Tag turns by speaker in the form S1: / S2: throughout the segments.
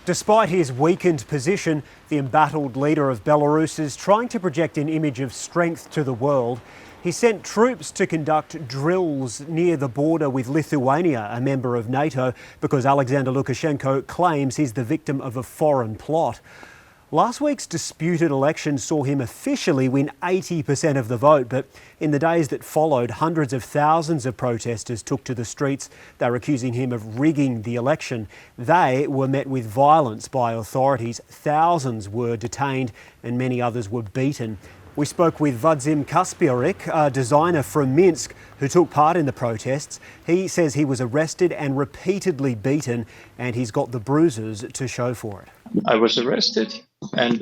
S1: Despite his weakened position, the embattled leader of Belarus is trying to project an image of strength to the world. He sent troops to conduct drills near the border with Lithuania, a member of NATO, because Alexander Lukashenko claims he's the victim of a foreign plot. Last week's disputed election saw him officially win 80% of the vote, but in the days that followed, hundreds of thousands of protesters took to the streets. They were accusing him of rigging the election. They were met with violence by authorities. Thousands were detained and many others were beaten. We spoke with Vadzim Kaspiarik, a designer from Minsk who took part in the protests. He says he was arrested and repeatedly beaten, and he's got the bruises to show for it.
S2: I was arrested and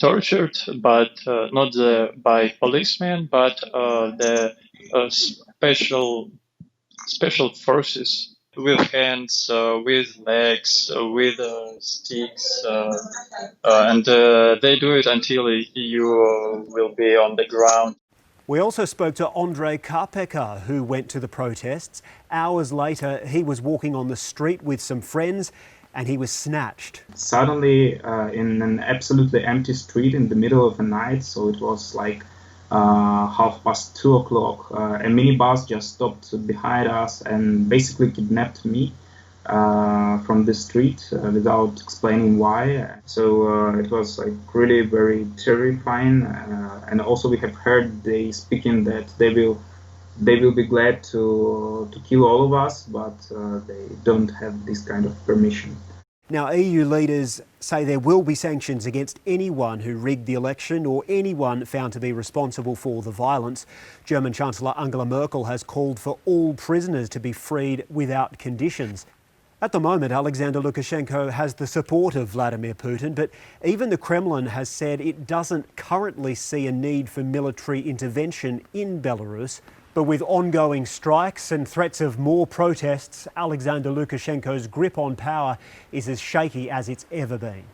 S2: tortured, but not by policemen, but the special forces with hands, with legs, with sticks, and they do it until you will be on the ground.
S1: We also spoke to Andrei Karpeka, who went to the protests. Hours later, he was walking on the street with some friends and he was snatched.
S3: Suddenly, in an absolutely empty street in the middle of the night, so it was like 2:30, a minibus just stopped behind us and basically kidnapped me from the street without explaining why. So it was like really very terrifying. And also we have heard they speaking that they will be glad to kill all of us, but they don't have this kind of permission.
S1: Now, EU leaders say there will be sanctions against anyone who rigged the election or anyone found to be responsible for the violence. German Chancellor Angela Merkel has called for all prisoners to be freed without conditions. At the moment, Alexander Lukashenko has the support of Vladimir Putin, but even the Kremlin has said it doesn't currently see a need for military intervention in Belarus. But with ongoing strikes and threats of more protests, Alexander Lukashenko's grip on power is as shaky as it's ever been.